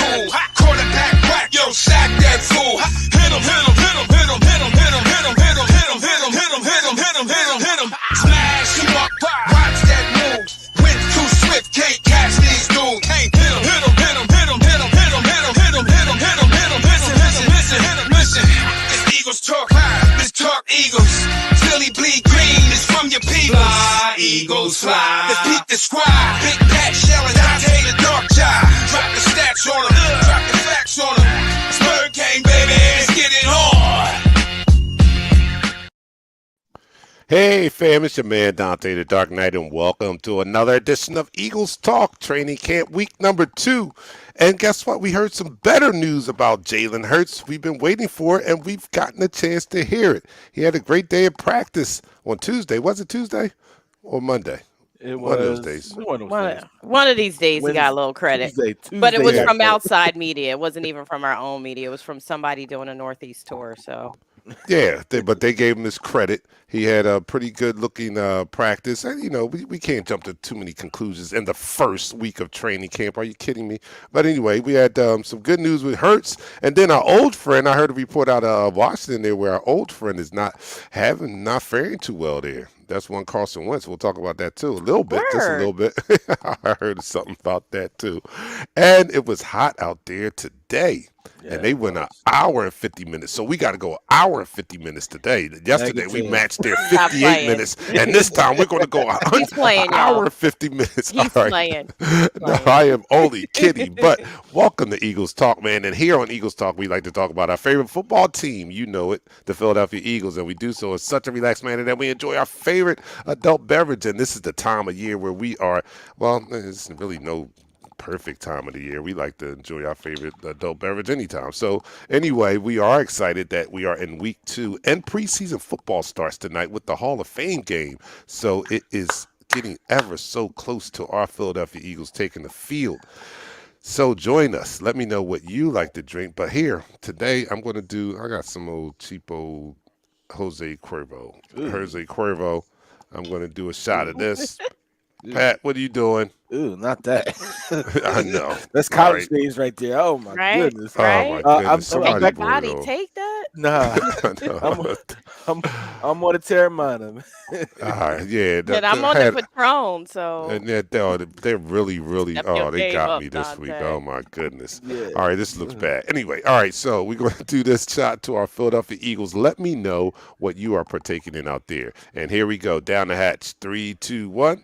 cool. Quarterback whack, yo, sack that fool. Hit him, hit him, hit him, hit him, hit him, hit him, hit him, hit him, hit him, hit him, hit him, hit him, hit him, hit him, hit him. Smash him up, watch that move. Went too swift, can't catch these dudes. Can't hit him, hit him, hit him, hit him, hit him, hit him, hit him, hit him, hit him, hit him, hit him. Listen, listen, listen, hit him, listen. This Eagles talk high, this talk Eagles. Philly bleed green, it's from your people. Fly, Eagles, fly. Let's beat the squad. Big Pat Shell and Dante the Dark Child. Drop the stats on them, drop the facts on them. Spur King, baby, let's get it on. Hey fam, it's your man Dante the Dark Knight, and welcome to another edition of Eagles Talk Training Camp Week number 2. And guess what? We heard some better news about Jalen Hurts. We've been waiting for it, and we've gotten a chance to hear it. He had a great day of practice on Tuesday. Was it Tuesday or Monday? It was one of those days. One of these days he got a little credit. Tuesday, but it was from outside media. It wasn't even from our own media. It was from somebody doing a Northeast tour. So yeah, but they gave him his credit. He had a pretty good-looking practice. And, you know, we can't jump to too many conclusions in the first week of training camp. Are you kidding me? But anyway, we had some good news with Hurts. And then our old friend, I heard a report out of Washington there where our old friend is not faring too well there. That's one Carson Wentz. We'll talk about that, too, a little bit, just a little bit. I heard something about that, too. And it was hot out there today. Yeah, and they went an hour and 50 minutes. So we got to go an hour and 50 minutes today. Yesterday we matched their 58 minutes. And this time we're going to go an hour and 50 minutes. He's playing. No, I am only kidding. But welcome to Eagles Talk, man. And here on Eagles Talk, we like to talk about our favorite football team. You know it, the Philadelphia Eagles. And we do so in such a relaxed manner that we enjoy our favorite adult beverage. And this is the time of year where we are, well, there's really no perfect time of the year. We like to enjoy our favorite adult beverage anytime. So anyway, we are excited that we are in week 2 and preseason football starts tonight with the Hall of Fame game. So it is getting ever so close to our Philadelphia Eagles taking the field. So join us. Let me know what you like to drink. But here today, I got some old cheapo Jose Cuervo. Jose Cuervo. I'm going to do a shot of this. Pat, what are you doing? Ooh, not that. I know. That's college days right there. Oh my goodness. Right? Oh my goodness. Your body take that? Nah. I'm on a Terramana. Yeah. And I'm on the Patron, so. And they're really, they got me this week. Oh my goodness. Yeah. All right, this looks bad. Anyway, all right, so we're going to do this shot to our Philadelphia Eagles. Let me know what you are partaking in out there. And here we go. Down the hatch. 3, 2, 1.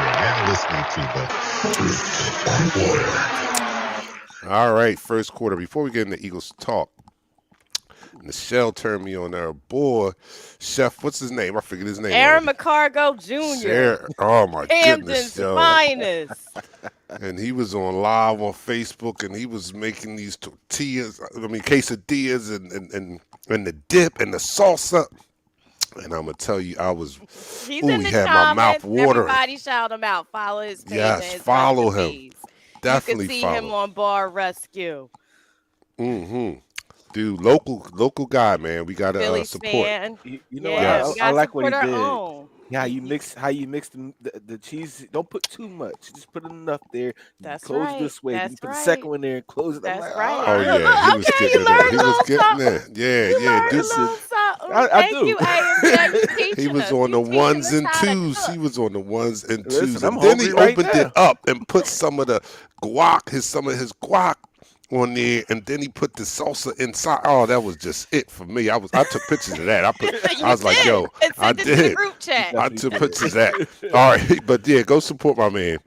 You're listening to the All right, first quarter. Before we get into Eagles talk, Michelle turned me on there. Boy, Chef, what's his name? I forget his name. Aaron McCargo Jr. Oh my Camden's goodness, finest. And he was on live on Facebook, and he was making these tortillas. Quesadillas, and the dip and the salsa. And I'm gonna tell you, He's in the had my mouth watering. Everybody shout him out. Follow his page. Yes, follow him. Definitely you can see follow him on Bar Rescue. Dude, local guy, man. We gotta Philly support. Fan. You know, Yes. I like what he did. Own. Yeah, you mix the cheese. Don't put too much. Just put enough there. That's close right. this way. That's you put right. the second one there and close it. That's like, right. Oh yeah, he was Okay, getting you there. learned He a was little getting there. something. Yeah. You learned a Dude, little something. I Thank do. you, AMJ. You teaching he was us. on the You teaching ones us and how to twos. cook. He was on the ones and Listen, twos. I'm And then he hungry right opened now. it up and put some of the guac, some of his guac on there, and then he put the salsa inside. Oh, that was just it for me. I took pictures of that. I was like, yo, And I send it to the did. group chat. I took pictures of that. All right, but yeah, go support my man.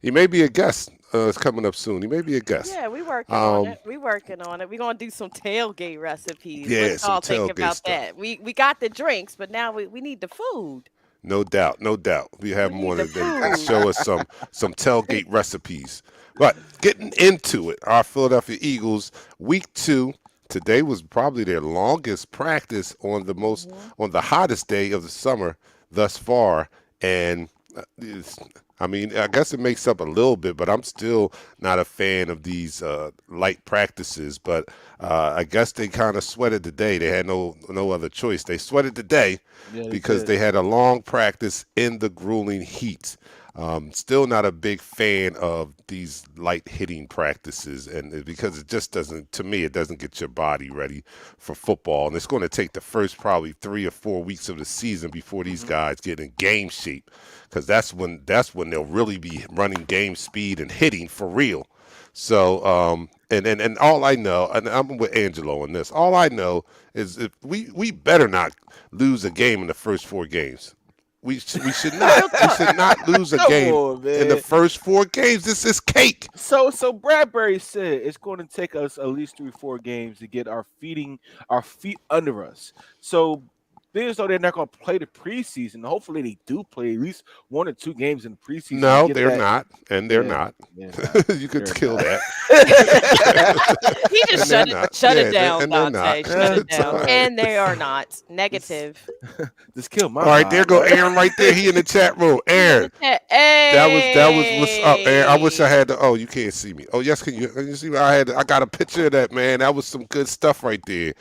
He may be a guest. It's coming up soon. He may be a guest. Yeah, we working on it. We working on it. We're gonna do some tailgate recipes. Yeah, Let's some all think tailgate about stuff. that. We got the drinks, but now we need the food. No doubt. We have We more need than the they food. show us some tailgate recipes. But getting into it, our Philadelphia Eagles, week 2. Today was probably their longest practice on the hottest day of the summer thus far, and I mean, I guess it makes up a little bit, but I'm still not a fan of these light practices. But I guess they kind of sweated the day. They had no other choice. They sweated the day Yeah, they because did. they had a long practice in the grueling heat. Still not a big fan of these light hitting practices, and because it just doesn't, to me, it doesn't get your body ready for football. And it's going to take the first probably 3 or 4 weeks of the season before these guys get in game shape, because that's when they'll really be running game speed and hitting for real. So, and all I know, and I'm with Angelo on this. All I know is if we better not lose a game in the first 4 games. We should not. We should not lose a Come game on, in the man. first 4 games. This is cake. So Bradbury said it's going to take us at least 3 4 games to get our feet under us. So being as though they're not going to play the preseason, hopefully they do play at least 1 or 2 games in the preseason. To No, get they're that. not, and they're Yeah, not. they're not. You could They're kill not. that. He just And they're not. shut Yeah, it down, and they're Dante. not. Shut it It's all down. right. And they are not. Negative. Just kill my All right, there vibe, go right? Aaron right there. He in the chat room. Aaron, Hey. that was what's up, Aaron. I wish I had the. Oh, you can't see me. Oh, yes, can you see me? I got a picture of that, man. That was some good stuff right there.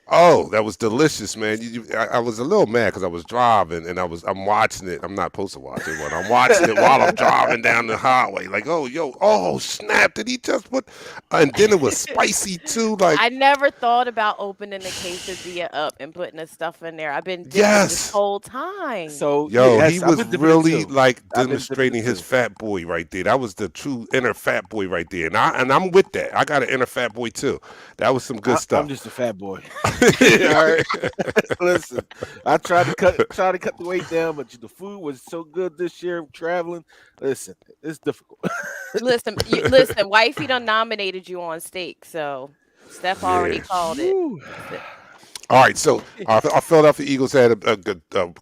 Oh, that was delicious, man. I was a little mad because I was driving and I'm watching it. I'm not supposed to watch it, but I'm watching it while I'm driving down the highway. Like, oh snap! Did he just put? And then it was spicy too. Like, I never thought about opening the quesadilla up and putting the stuff in there. I've been dipping this yes, whole time. So yo, yes, he I've was been dipping it really too. like I've been dipping demonstrating it his too. fat boy right there. That was the true inner fat boy right there, and I'm with that. I got an inner fat boy too. That was some good I'm stuff. just a fat boy. All right. Listen, I tried to cut the weight down, but the food was so good this year traveling. Listen, it's difficult. Listen, wifey done nominated you on steak, so Steph already Yeah. called it. Woo. All right, so our Philadelphia Eagles had a good, a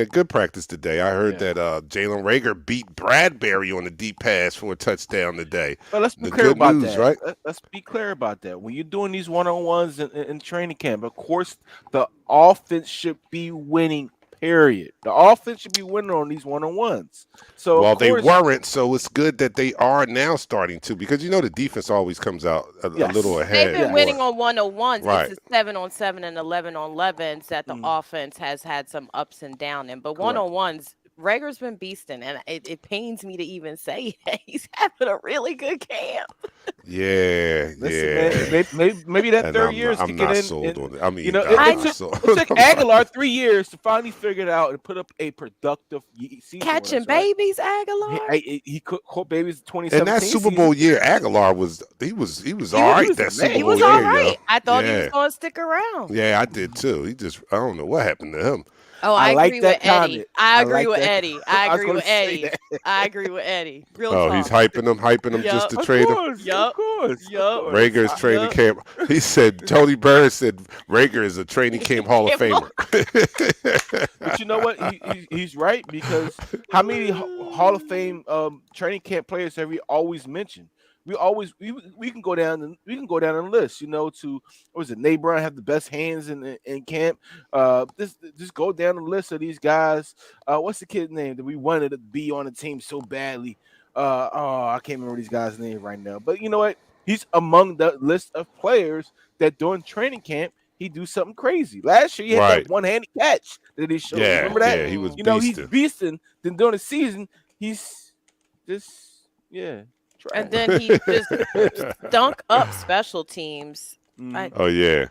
good practice today. I heard Yeah. that Jalen Rager beat Bradbury on the deep pass for a touchdown today. But let's be The clear good about news, that. right? Let's be clear about that. When you're doing these one-on-ones in training camp, of course, the offense should be winning. Period. The offense should be winning on these one-on-ones. So Well, of they course, weren't, so it's good that they are now starting to, because the defense always comes out a Yes. little They've ahead. been Yes. winning on 101s. Right. It's the 7-on-7 and 11-on-11s that the Mm. offense has had some ups and downs in. But Correct. 1-on-1s, Rager's been beasting, and it pains me to even say that he's having a really good camp. Yeah, Listen, yeah. man, maybe that And third I'm year is not, I'm kicking not in. sold and, on it. I mean, you know, I'm I not know. sold. it took Aguilar 3 years to finally figure it out and put up a productive season. Catching with us, right? babies, Aguilar. He caught babies 2017 And that Super Bowl year, Aguilar was all right. was That the Super man. He Bowl was year, all yo. right. I thought he was Yeah. going to stick around. Yeah, I did too. I don't know what happened to him. Oh, I I like agree that with Eddie. comment. I I agree like with that. Eddie. I I was agree gonna with say Eddie. that. I agree with Eddie. Real Oh, talk. he's hyping him just to Yup. trade him. Of Yup. course. Yup. Rager's training Yup. camp. He said Tony Burris said Rager is a training camp Hall of Camp Famer. But you know what? He's right, because how many Hall of Fame training camp players have we always mentioned? We can go down and list. To what was it? Nate Brown had the best hands in camp. Just go down the list of these guys. What's the kid's name that we wanted to be on the team so badly? I can't remember these guys' names right now. But you know what? He's among the list of players that during training camp he do something crazy. Last year he had Right. that one-handed catch that he showed. Yeah, Remember that? yeah, he was He's beasting. beasting. Then during the season, he's just trash. And then he just stunk up special teams. Mhm. Oh yeah.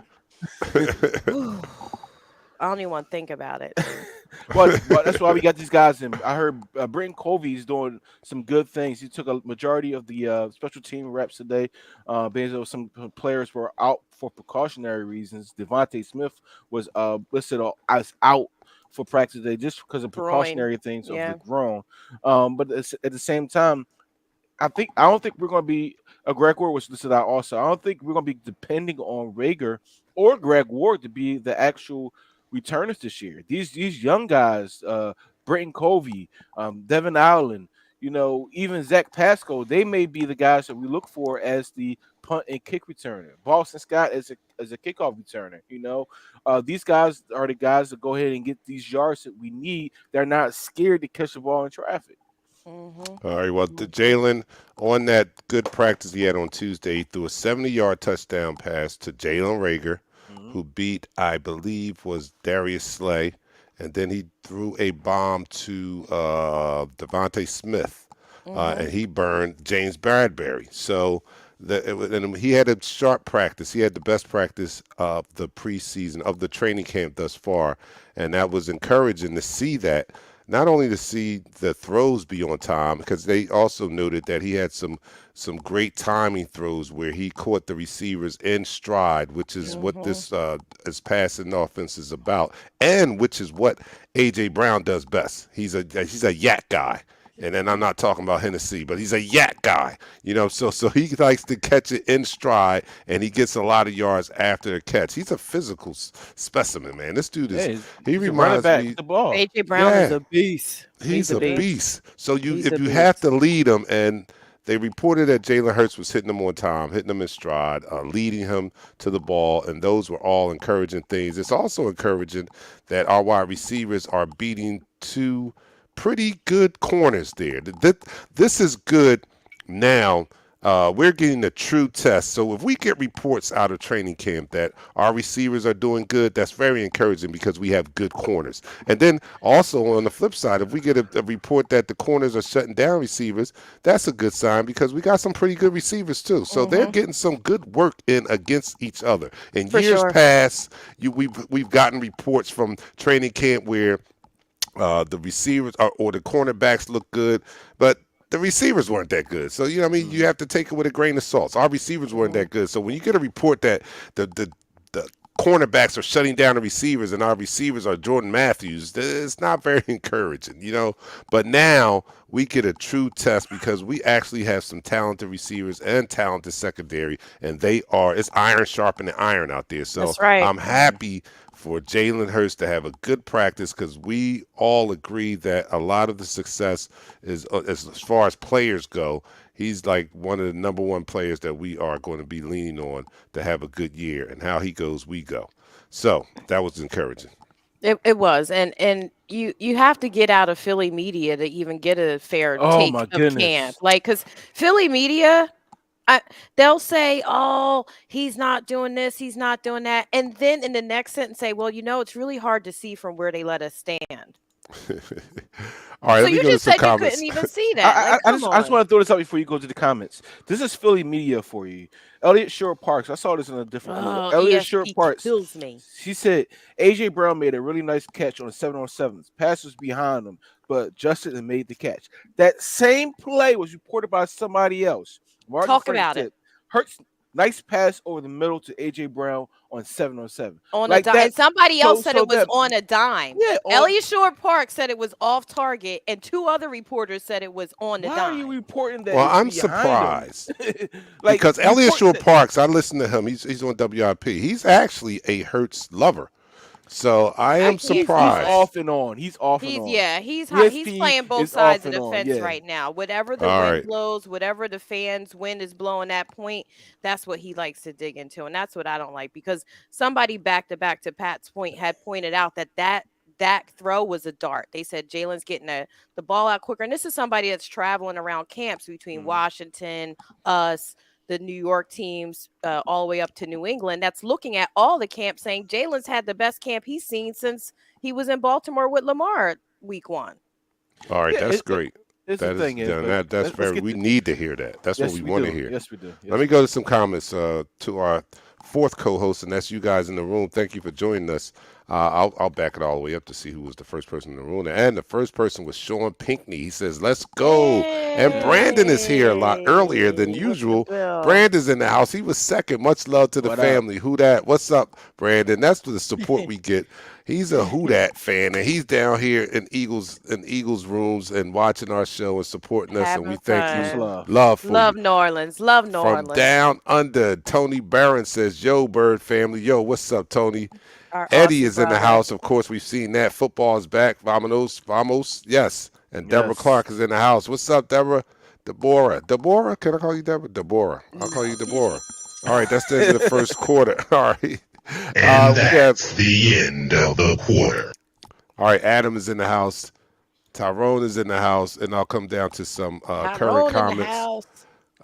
I don't even want to think about it. Well, that's why we got these guys in. I heard Britton Covey's doing some good things. He took a majority of the special team reps today. Because there was some players were out for precautionary reasons. Devontae Smith was listed as out for practice today just because of Groin. precautionary things Yeah. of the groin. But at the same time, I don't think we're going to be. Greg Ward was listed out also. I don't think we're going to be depending on Rager or Greg Ward to be the actual returners this year. These young guys, Britton Covey, Devin Allen, even Zach Pasco, they may be the guys that we look for as the punt and kick returner. Boston Scott as as a kickoff returner. These guys are the guys that go ahead and get these yards that we need. They're not scared to catch the ball in traffic. Mm-hmm. All right, well, Jalen, on that good practice he had on Tuesday, he threw a 70-yard touchdown pass to Jalen Rager, who beat, I believe, was Darius Slay. And then he threw a bomb to Devontae Smith, and he burned James Bradbury. So and he had a sharp practice. He had the best practice of the preseason, of the training camp thus far. And that was encouraging to see that. Not only to see the throws be on time, because they also noted that he had some great timing throws where he caught the receivers in stride, which is what this passing offense is about, and which is what A.J. Brown does best. He's a yak guy. And then I'm not talking about Hennessy, but he's a yak guy, so he likes to catch it in stride, and he gets a lot of yards after the catch. He's a physical specimen, man. This dude he reminds me. The ball. A.J. Brown is a beast. He's a beast. So if you have to lead him, and they reported that Jalen Hurts was hitting him on time, hitting him in stride, leading him to the ball, and those were all encouraging things. It's also encouraging that our wide receivers are beating two pretty good corners there. This is good now. We're getting a true test. So if we get reports out of training camp that our receivers are doing good, that's very encouraging because we have good corners. And then also on the flip side, if we get a report that the corners are shutting down receivers, that's a good sign because we got some pretty good receivers too. So they're getting some good work in against each other. In years past, we've gotten reports from training camp where the receivers or the cornerbacks look good, but the receivers weren't that good. So, you have to take it with a grain of salt. Our receivers weren't that good. So when you get a report that the cornerbacks are shutting down the receivers and our receivers are Jordan Matthews, it's not very encouraging, But now we get a true test because we actually have some talented receivers and talented secondary, and it's iron sharpening iron out there. So that's right. I'm happy for Jalen Hurts to have a good practice because we all agree that a lot of the success is, as far as players go, he's like one of the number one players that we are going to be leaning on to have a good year, and how he goes, we go. So that was encouraging. It was, and you have to get out of Philly media to even get a fair take of camp, because Philly media, they'll say, "Oh, he's not doing this, he's not doing that," and then in the next sentence say, "Well, it's really hard to see from where they let us stand." All right, so let me you go just to some said comments. you couldn't even see that. I just want to throw this out before you go to the comments. This is Philly media for you. Elliott Shore-Parks. I saw this in a different. Elliott Shore-Parks kills me. She said A.J. Brown made a really nice catch on 7-on-7s. Pass was behind him, but adjusted and made the catch. That same play was reported by somebody else. Martin Talk Frank about said, it. Hurts nice pass over the middle to A.J. Brown on 7-on-7. On a dime. And somebody else said it was on a dime. Yeah, Elliott Shore-Parks said it was off target, and two other reporters said it was on the dime. Why are you reporting that? Well, I'm surprised. Because Elliott Shore-Parks, I listen to him. He's on WIP. He's actually a Hurts lover. So I am surprised. He's off and on. He's off and on. Yeah, he's playing both sides of the fence right now. Whatever the wind blows, whatever the fans' wind is blowing that point, that's what he likes to dig into. And that's what I don't like, because somebody back to Pat's point had pointed out that throw was a dart. They said Jalen's getting the ball out quicker. And this is somebody that's traveling around camps between Washington, us, the New York teams, all the way up to New England, that's looking at all the camps saying Jalen's had the best camp he's seen since he was in Baltimore with Lamar week 1. All right, that's great. We need to hear that. That's what we want to hear. Yes, we do. Let me go to some comments to our fourth co-host, and that's you guys in the room. Thank you for joining us. I'll back it all the way up to see who was the first person in the room. And the first person was Sean Pinkney. He says, "Let's go." Yay. And Brandon is here a lot earlier than usual. Brandon's in the house. He was second. Much love to the family. Who that? What's up, Brandon? That's the support we get. He's a Who Dat fan, and he's down here in Eagles rooms and watching our show and supporting us. And we thank you. Love New Orleans. Love New Orleans. From down under, Tony Barron says, "Yo, Bird family. Yo, what's up, Tony?" Eddie is in the house. Of course, we've seen that. Football is back. Vamos. Yes. And Deborah Clark is in the house. What's up, Deborah? Deborah. Can I call you Deborah? Deborah. I'll call you Deborah. All right, that's the end of the first quarter. All right. And that's the end of the quarter. All right, Adam is in the house. Tyrone is in the house, and I'll come down to some current comments.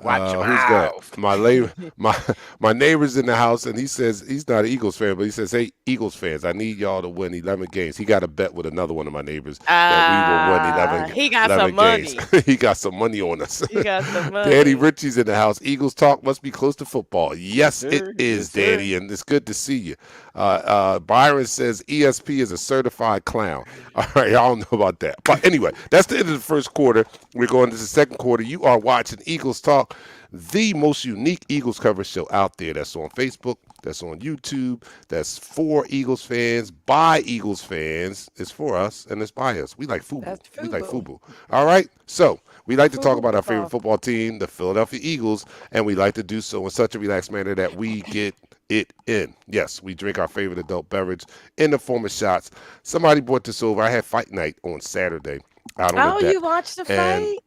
Watch your who's mouth. that? My neighbor's in the house, and he says he's not an Eagles fan, but he says, "Hey, Eagles fans, I need y'all to win 11 games." He got a bet with another one of my neighbors that we will win 11. He got 11 some money. games. He got some money on us. He got some money. Danny Ritchie's in the house. Eagles talk must be close to football. Yes, Yes, sir. it is, Yes, sir. Danny, and it's good to see you. Byron says ESP is a certified clown. All right, I don't know about that. But anyway, that's the end of the first quarter. We're going to the second quarter. You are watching Eagles Talk, the most unique Eagles coverage show out there. That's on Facebook, that's on YouTube, that's for Eagles fans, by Eagles fans. It's for us, and it's by us. We like FUBU. That's We like FUBU. FUBU. All right? So we like to talk about our football. favorite football team, the Philadelphia Eagles, and we like to do so in such a relaxed manner that we get it in. Yes, we drink our favorite adult beverage in the form of shots. Somebody brought this over. I had fight night on Saturday out on the deck. You watched the And- fight?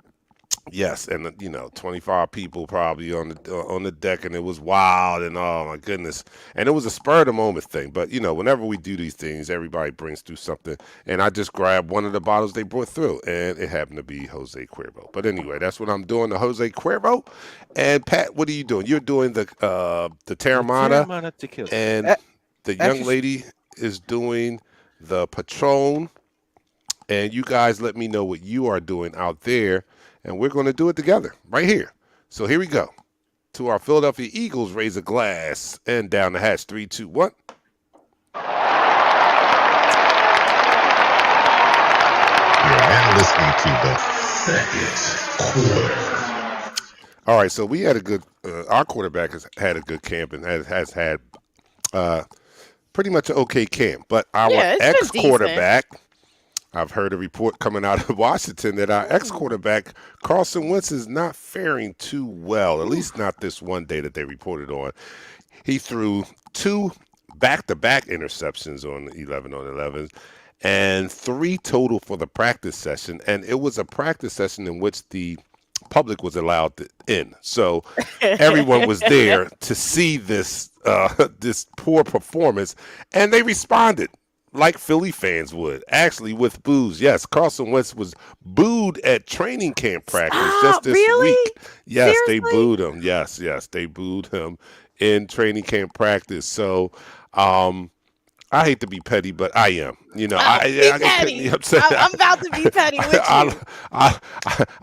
Yes, and 25 people probably on the deck, and it was wild, and oh my goodness, and it was a spur of the moment thing. But whenever we do these things, everybody brings through something, and I just grabbed one of the bottles they brought through, and it happened to be Jose Cuervo. But anyway, that's what I'm doing, the Jose Cuervo. And Pat, what are you doing? You're doing the Terramana, Terramana tequila. and That- the young actually- lady is doing the Patron. And you guys let me know what you are doing out there, and we're going to do it together right here. So here we go. To our Philadelphia Eagles, raise a glass and down the hatch. 3, 2, 1. You're now listening to the second quarter. All right, so we had a good. Our quarterback has had a good camp and has had pretty much an okay camp. But our Yeah, it's been ex-quarterback, I've heard a report coming out of Washington that our ex-quarterback, Carson Wentz, is not faring too well, at least not this one day that they reported on. He threw 2 back-to-back interceptions on 11 and 3 total for the practice session. And it was a practice session in which the public was allowed in. So everyone was there to see this this poor performance, and they responded like Philly fans would, actually with boos. Yes, Carson Wentz was booed at training camp practice just this really? week. Yes, Seriously? they booed him. Yes, they booed him in training camp practice. So I hate to be petty, but I am. Be I get petty. petty upset. I'm about to be petty with you. I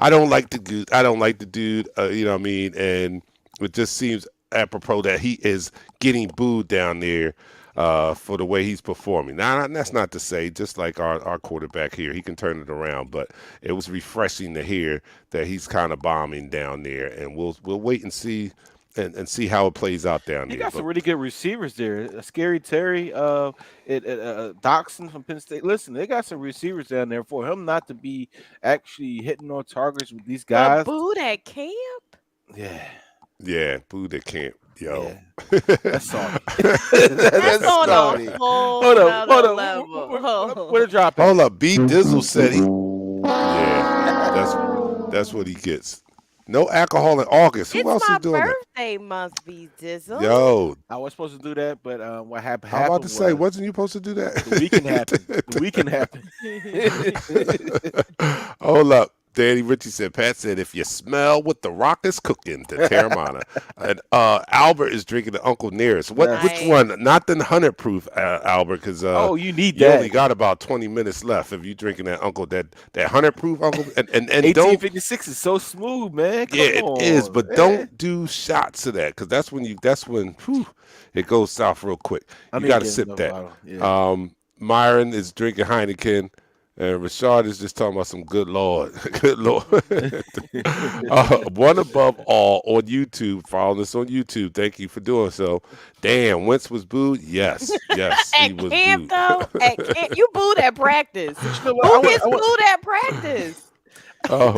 don't like the dude. I don't like the dude. You know what I mean? And it just seems apropos that he is getting booed down there for the way he's performing. Now, that's not to say, just like our quarterback here, he can turn it around. But it was refreshing to hear that he's kind of bombing down there, and we'll wait and see. And see how it plays out down You there. got some really good receivers there. Scary Terry, Doxson from Penn State. Listen, they got some receivers down there for him not to be actually hitting on targets with these guys. Booed at camp? Yeah, booed at camp. Yo. Yeah. That's sorry. That's on sorry. a whole Hold nother up. level. What a drop. Hold up, B Dizzle said he. Yeah, that's what he gets. No alcohol in August. Who It's else my is doing birthday month, B Dizzle. that? Yo, I was supposed to do that, but what happened? I'm about to say, was wasn't you supposed to do that? the weekend happened. The weekend happened. Hold up. Danny Ritchie said, Pat said, if you smell what the rock is cooking, the Terramana. And Albert is drinking the Uncle Nearest. Which Nice. one? Not the 100 proof, Albert, because Oh, you need you that. only got about 20 minutes left if you're drinking that Uncle, that 100 proof Uncle. And don't 1856 is so smooth, man. Come Yeah, on, it is, but man. don't do shots of that because that's when whew, it goes south real quick. I You need got to to get sip another that. bottle, yeah. Myron is drinking Heineken, and Rashad is just talking about some good Lord, good Lord. One above all on YouTube. Follow us on YouTube. Thank you for doing so. Damn, Wentz was booed. Yes, he At was camp, booed. though, at camp, you booed at practice. know what? Who gets booed at practice? Oh,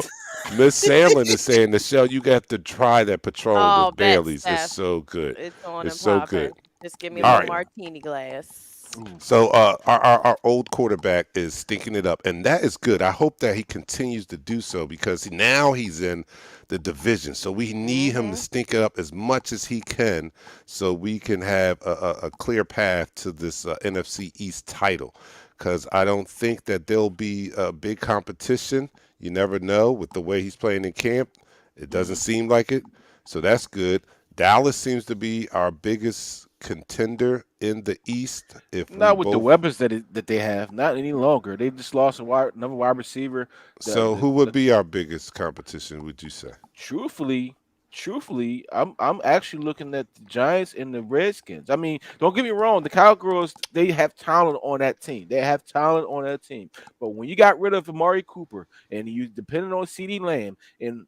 Miss Sandlin is saying, Michelle, you got to try that Patron Oh, with that's Bailey's. It's so good. It's on It's and so popping. good. Just give me a All little right. martini glass. So our old quarterback is stinking it up, and that is good. I hope that he continues to do so because now he's in the division. So we need him to stink it up as much as he can, so we can have a clear path to this NFC East title. Because I don't think that there'll be a big competition. You never know with the way he's playing in camp. It doesn't seem like it, so that's good. Dallas seems to be our biggest contender in the East. If not with the weapons that they have, not any longer. They just lost another wide receiver. So who would be our biggest competition? Would you say? Truthfully, I'm actually looking at the Giants and the Redskins. I mean, don't get me wrong, the Cowgirls, they have talent on that team. But when you got rid of Amari Cooper and you depended on CeeDee Lamb and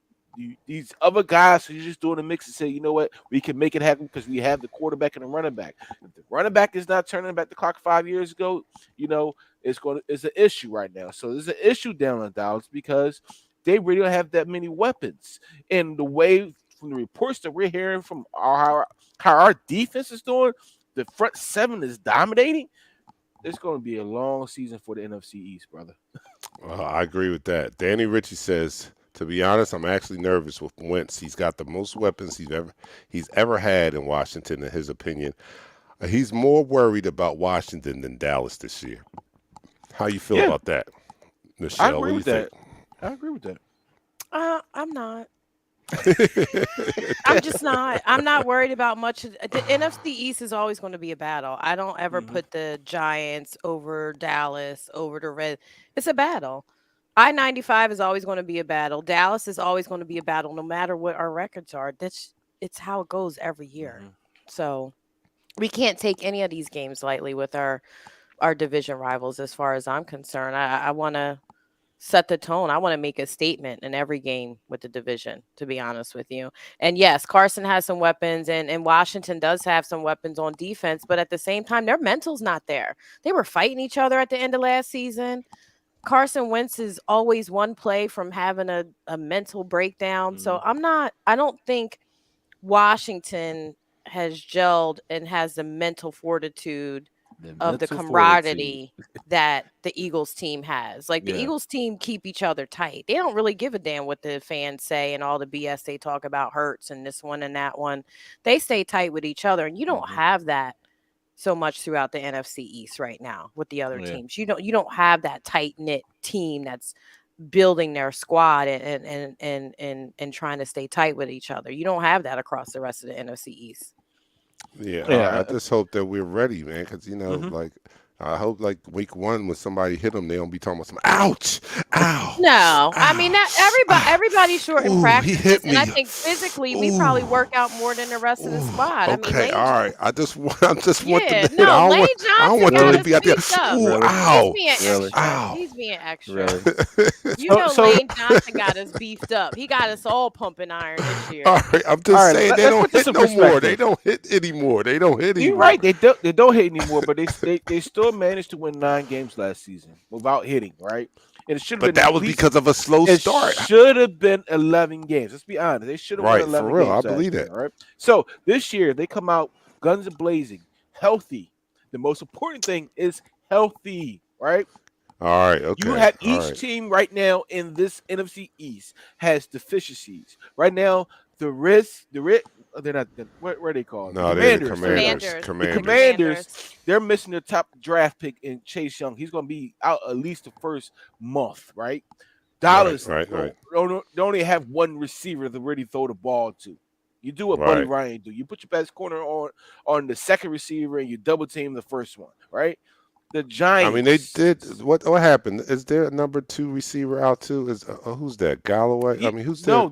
these other guys who are just doing a mix and say, you know what, we can make it happen because we have the quarterback and the running back. If the running back is not turning back the clock 5 years ago, it's an issue right now. So there's an issue down in Dallas because they really don't have that many weapons. And the way from the reports that we're hearing from how our defense is doing, the front seven is dominating. It's going to be a long season for the NFC East, brother. I agree with that. Danny Ritchie says, to be honest, I'm actually nervous with Wentz. He's got the most weapons he's ever had in Washington, in his opinion. He's more worried about Washington than Dallas this year. How you feel about that, Michelle? I agree with that. I agree with that. I'm not. I'm just not. I'm not worried about much. The NFC East is always going to be a battle. I don't ever put the Giants over Dallas, over the Red. It's a battle. I-95 is always going to be a battle. Dallas is always going to be a battle, no matter what our records are. It's how it goes every year. So we can't take any of these games lightly with our division rivals, as far as I'm concerned. I want to set the tone. I want to make a statement in every game with the division, to be honest with you. And yes, Carson has some weapons, and Washington does have some weapons on defense, but at the same time, their mental's not there. They were fighting each other at the end of last season. Carson Wentz is always one play from having a mental breakdown. So I don't think Washington has gelled and has the mental fortitude of the camaraderie that the Eagles team has. Like the Eagles team keep each other tight. They don't really give a damn what the fans say and all the BS they talk about Hurts and this one and that one. They stay tight with each other, and you don't have that so much throughout the NFC East right now with the other teams. You don't have that tight knit team that's building their squad and trying to stay tight with each other. You don't have that across the rest of the NFC East. I just hope that we're ready, man, because like I hope like week one when somebody hit them, they don't be talking about some ouch, ow. No, I mean that everybody's short in practice, he hit me. And I think physically we probably work out more than the rest of the squad. Okay, I mean, all right. I just want them to hit. No, Lane Johnson, I don't want them to be out there. Ooh, ow. He's being extra. Ow. He's being extra. Really? You know, Lane Johnson got us beefed up. He got us all pumping iron this year. All right, I'm just saying they don't hit no more. They don't hit anymore. They don't hit anymore. You're right. They don't hit anymore, but they still managed to win 9 games last season without hitting, right? And it should have been. But that was because of a slow start. It should have been 11 games. Let's be honest. They should have won 11 for real. games. I believe that. Right. So this year they come out guns blazing, healthy. The most important thing is healthy, right? All right. Okay. You have each team right now in this NFC East has deficiencies. Right now, they're not. What are they called? No, they're the Commanders. Commanders. The Commanders, they're missing their top draft pick in Chase Young. He's going to be out at least the first month, right? Dallas, right. They only have one receiver to really throw the ball to. You do what Buddy Ryan do. You put your best corner on the second receiver and you double team the first one, right? The Giants. I mean, they did. What happened? Is there a number 2 receiver out too? Is who's that? Galloway? I mean, who's their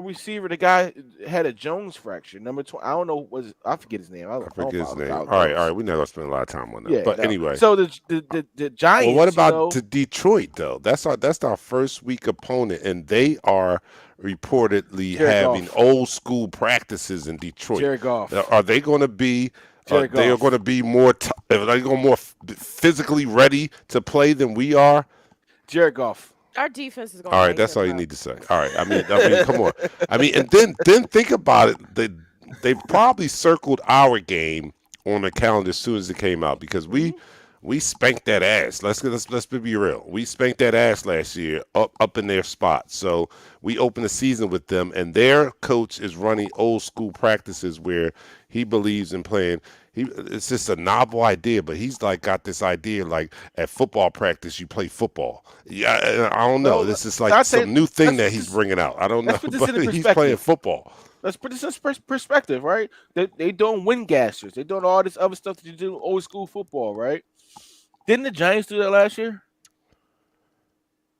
receiver? The guy had a Jones fracture. Number 2. I don't know. I forget his name. I forget his name. All right. We're not gonna spend a lot of time on that. Anyway. So the Giants. Well, what about the Detroit though? That's our first week opponent, and they are reportedly having old school practices in Detroit. Jared Goff. Are they going to be? They are going to be more. Are they going more physically ready to play than we are? Jared Goff. Our defense is going. All right, that's all you need to say. All right, I mean, come on. I mean, and then think about it. They probably circled our game on the calendar as soon as it came out because we spanked that ass. Let's be real. We spanked that ass last year up in their spot. So we opened the season with them, and their coach is running old school practices where he believes in playing. It's just a novel idea, but he's like got this idea like at football practice you play football. Yeah, I don't know. This is like some new thing that he's bringing out. I don't know, but he's playing football. Let's put this in perspective, right? They doing wind gassers. They doing all this other stuff that you do in old school football, right? Didn't the Giants do that last year?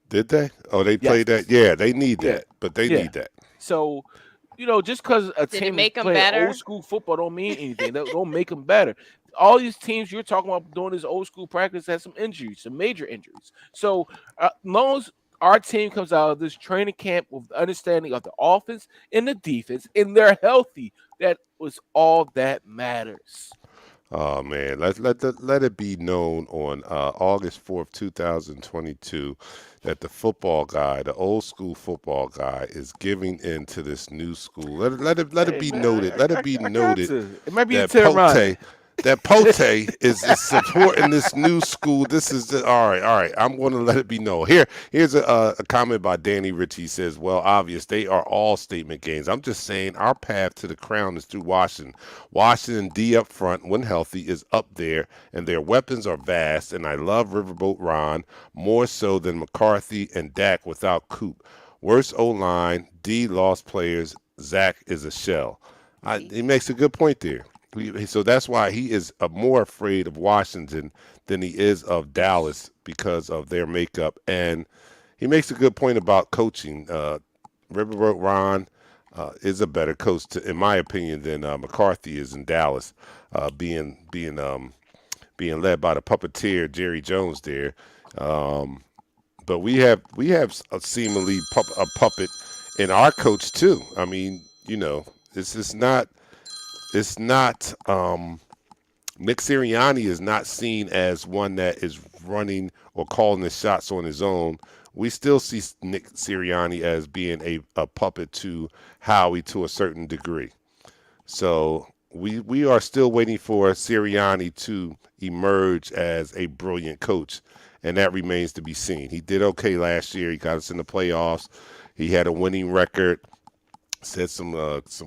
Did they? Oh, they played that. Yeah, they need that, but they need that. So, just because a team is playing old school football don't mean anything. That don't make them better. All these teams you're talking about doing this old school practice has some injuries, some major injuries. So, as long as our team comes out of this training camp with the understanding of the offense and the defense, and they're healthy, that was all that matters. Oh man, let it be known on August 4th, 2022, that the football guy, the old school football guy, is giving in to this new school. Let it be noted. Let it be noted. It might be that Pote is supporting this new school. This is all right. I'm going to let it be known. Here's a comment by Danny Rich. He says, well, obvious, they are all statement games. I'm just saying our path to the crown is through Washington. Washington D up front, when healthy, is up there, and their weapons are vast, and I love Riverboat Ron more so than McCarthy and Dak without Coop. Worst O-line, D lost players, Zach is a shell. He makes a good point there. So that's why he is more afraid of Washington than he is of Dallas because of their makeup. And he makes a good point about coaching. Riverboat Ron is a better coach, in my opinion, than McCarthy is in Dallas, being led by the puppeteer Jerry Jones there. But we have a seemingly a puppet in our coach too. I mean, it's not. Nick Sirianni is not seen as one that is running or calling the shots on his own. We still see Nick Sirianni as being a puppet to Howie to a certain degree. So we are still waiting for Sirianni to emerge as a brilliant coach, and that remains to be seen. He did okay last year. He got us in the playoffs. He had a winning record. Said some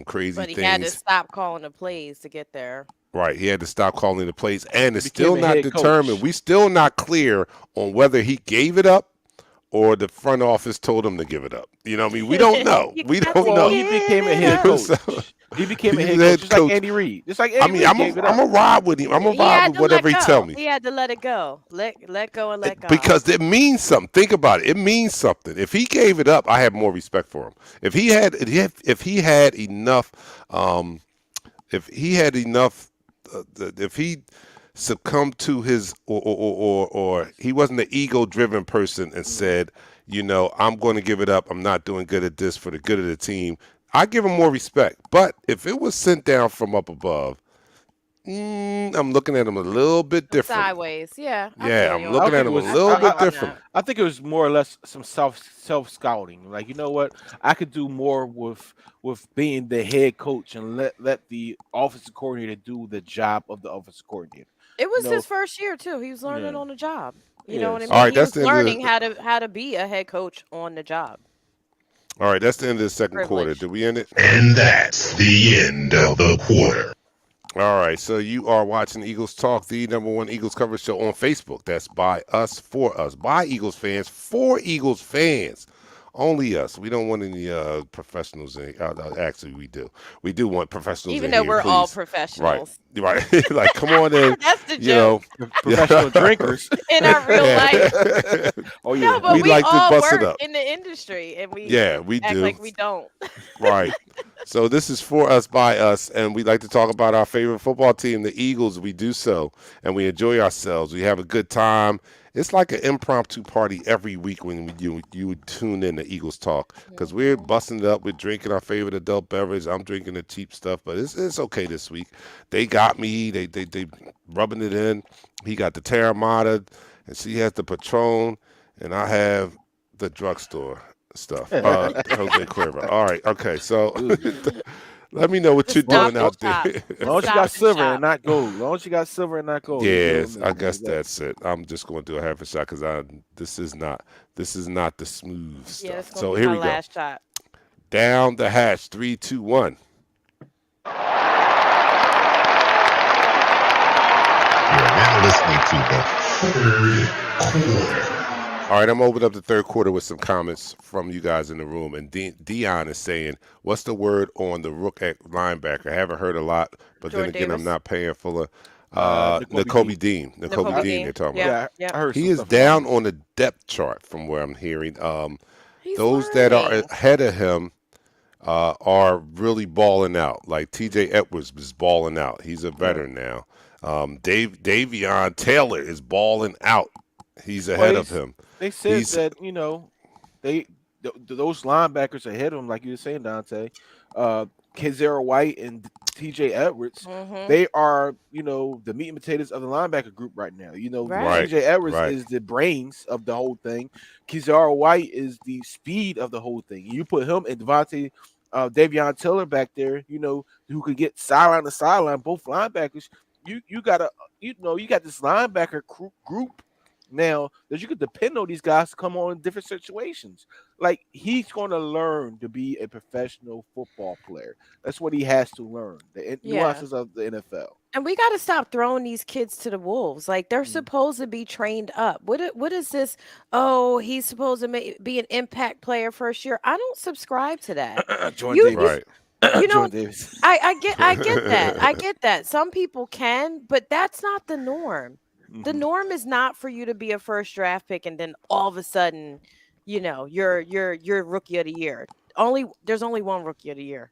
crazy things. But he had to stop calling the plays to get there. Right. He had to stop calling the plays. And it's still not determined. We still not clear on whether he gave it up or the front office told him to give it up. You know what I mean? We don't know. We don't know. He became a head coach. He became a head coach, just like Andy Reid. I'm going to ride with him. I'm going to ride with whatever he tell me. He had to let it go. Let go and let go. Because it means something. Think about it. It means something. If he gave it up, I have more respect for him. If he had enough, if he succumbed to his or he wasn't an ego-driven person and said, I'm going to give it up. I'm not doing good at this for the good of the team. I give him more respect. But if it was sent down from up above, I'm looking at him a little bit different. Sideways, yeah. I'm looking at him a little bit different. I think it was more or less some self-scouting. Like, you know what? I could do more with being the head coach and let the offensive coordinator do the job of the offensive coordinator. It was his first year too. He was learning on the job. You know what I mean? All right, he was learning how to be a head coach on the job. All right, that's the end of the second quarter. Did we end it? And that's the end of the quarter. All right, so you are watching Eagles Talk, the #1 Eagles coverage show on Facebook. That's by us, for us, by Eagles fans, for Eagles fans. Only us. We don't want any professionals. Actually, we do. We do want professionals. Even though we're all professionals. Right. Like, come on in. That's the joke. Professional drinkers. In our real life. Oh, yeah. No, but we like all to bust work it up in the industry. And we act do. like we don't. Right. So this is for us, by us, and we like to talk about our favorite football team, the Eagles. We do so, and we enjoy ourselves. We have a good time. It's like an impromptu party every week when you tune in to Eagles Talk, because we're busting it up. We're drinking our favorite adult beverage. I'm drinking the cheap stuff, but it's okay this week. They got me. They rubbing it in. He got the Terramata, and she has the Patron, and I have the drugstore stuff. Jose Cuervo. All right. Okay. So Let me know what you're Stop doing out shop. there. As long as you got silver and not gold. As long as you got silver and not gold. Yes, I guess that's it. I'm just going to do a half a shot because this is not the smooth stuff. So here we go. Last shot. Down the hatch. 3, 2, 1. You're now listening to the third quarter. All right, I'm opening up the third quarter with some comments from you guys in the room. And Dion is saying, what's the word on the rook at linebacker? I haven't heard a lot, but Jordan then again, Davis. I'm not paying full of Nakobe Dean. Nakobe Dean they're talking about. Yeah, I heard he is down on the depth chart from where I'm hearing. Those that are ahead of him are really balling out. Like T.J. Edwards is balling out. He's a veteran now. Davion Taylor is balling out. He's ahead of him. They said that, those linebackers ahead of him, like you were saying, Dante, Kezera White and T.J. Edwards, they are, the meat and potatoes of the linebacker group right now. T.J. Edwards is the brains of the whole thing. Kezera White is the speed of the whole thing. You put him and Davion Taylor back there, who could get sideline to sideline, both linebackers. You got this linebacker group now that you could depend on these guys to come on in different situations. Like, he's going to learn to be a professional football player. That's what he has to learn, the nuances of the NFL. And we got to stop throwing these kids to the wolves. Like, they're supposed to be trained up. What is this? Oh, he's supposed to be an impact player first year. I don't subscribe to that. Jordan Davis. Right. Jordan Davis. I get that. I get that. Some people can, but that's not the norm. The norm is not for you to be a first draft pick and then all of a sudden, you're rookie of the year. There's only one rookie of the year.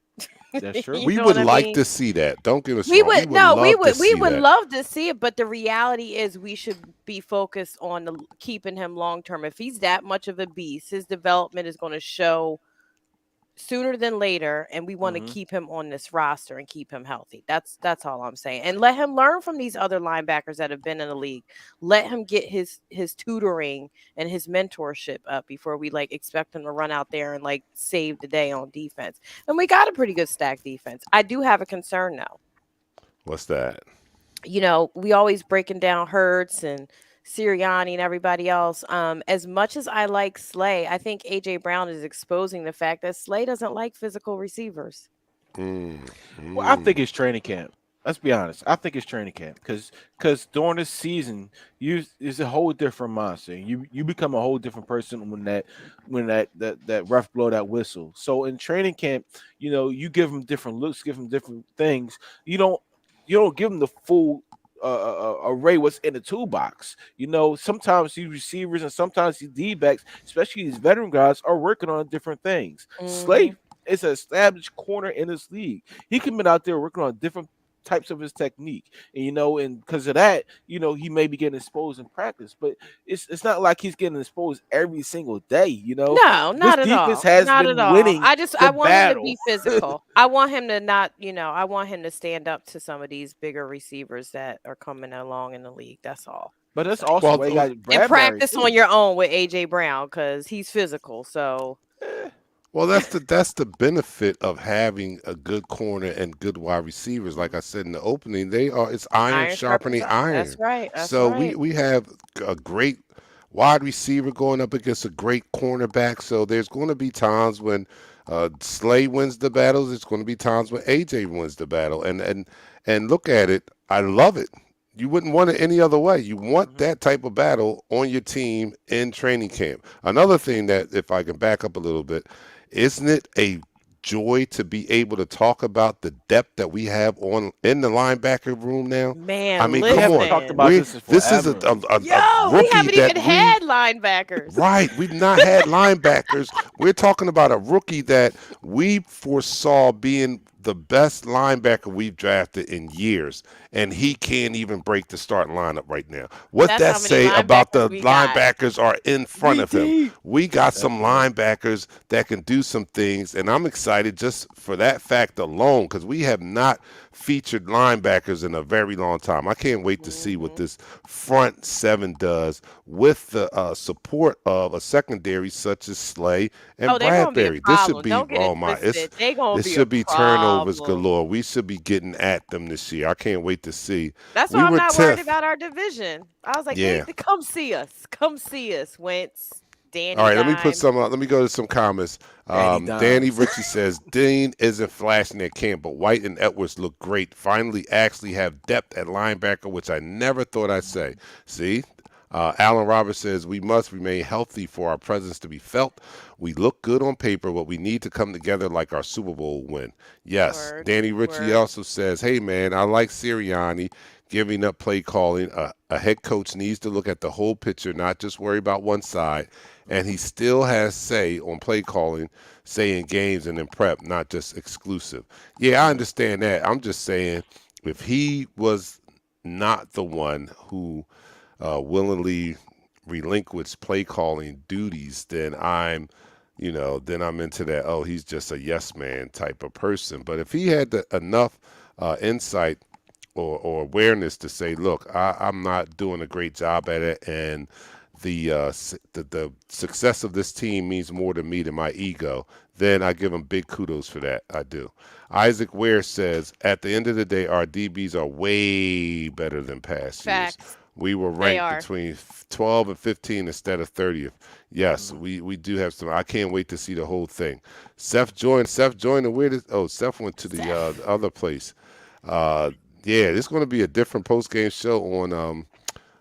That's true. We would like to see that. Don't get us wrong. We would love to see it, but the reality is we should be focused on keeping him long term. If he's that much of a beast, his development is going to show sooner than later, and we want to keep him on this roster and keep him healthy. That's all I'm saying. And let him learn from these other linebackers that have been in the league. Let him get his tutoring and his mentorship up before we expect him to run out there and save the day on defense. And we got a pretty good stacked defense. I do have a concern though. What's that? We always breaking down Hurts and Sirianni and everybody else. As much as I like Slay, I think AJ Brown is exposing the fact that Slay doesn't like physical receivers. Well, I think it's training camp. Let's be honest. I think it's training camp because during this season, it's a whole different mindset. You become a whole different person when that ref blow that whistle. So in training camp, you give them different looks, give them different things. You don't give them the full array what's in the toolbox. Sometimes these receivers and sometimes these D-backs, especially these veteran guys, are working on different things. Slay is an established corner in this league. He can be out there working on different types of his technique, and because of that, he may be getting exposed in practice, but it's not like he's getting exposed every single day. No, not at all. Has not been at all. winning. I want battle. him to be physical. I want him to not, I want him to stand up to some of these bigger receivers that are coming along in the league. That's all. But that's also why you got Bradbury, and practice too. on your own with AJ Brown because he's physical. So. Well, that's the benefit of having a good corner and good wide receivers. Like I said in the opening, it's iron sharpening iron. That's right. We have a great wide receiver going up against a great cornerback. So there's going to be times when Slay wins the battles. There's going to be times when AJ wins the battle. And look at it. I love it. You wouldn't want it any other way. You want that type of battle on your team in training camp. Another thing that, if I can back up a little bit, isn't it a joy to be able to talk about the depth that we have in the linebacker room now? Man, I mean, listen. come on. Talked about this is a rookie we haven't even had linebackers. Right, we've not had linebackers. We're talking about a rookie that we foresaw being the best linebacker we've drafted in years, and he can't even break the starting lineup right now. That's that say about the linebackers are in front of him? We got some linebackers that can do some things, and I'm excited just for that fact alone because we have not featured linebackers in a very long time. I can't wait to see what this front seven does with the support of a secondary such as Slay and Oh, they're gonna be a Bradbury. This should problem. be Don't get it it's twisted. They gonna it be a should be turnovers problem. galore. We should be getting at them this year. I can't wait to see. That's We why I'm were not worried 10th. about our division. I was like, they Yeah. need to come see us. Come see us, Wentz, Danny. All right, let me put Dimes. some. Let me go to some comments. Danny Danny Dimes. Ritchie says Dean isn't flashing at camp, but White and Edwards look great. Finally, actually have depth at linebacker, which I never thought I'd say. See, Alan Roberts says we must remain healthy for our presence to be felt. We look good on paper, but we need to come together like our Super Bowl win. Yes, Word, Danny Ritchie word. also says, "Hey man, I like Sirianni giving up play calling. A head coach needs to look at the whole picture, not just worry about one side. And he still has say on play calling, say in games and in prep, not just exclusive." Yeah, I understand that. I'm just saying, if he was not the one who willingly relinquished play calling duties, then I'm into that. Oh, he's just a yes man type of person. But if he had enough insight or awareness to say, look, I'm not doing a great job at it, and the success of this team means more to me than my ego, then I give him big kudos for that. I do. Isaac Ware says, at the end of the day, our DBs are way better than past years. Facts. We were They ranked are. between 12 and 15 instead of 30th. Yes, we do have some. I can't wait to see the whole thing. Seth joined the weirdest. Oh, Seth went to the other place. Yeah, it's going to be a different post game show on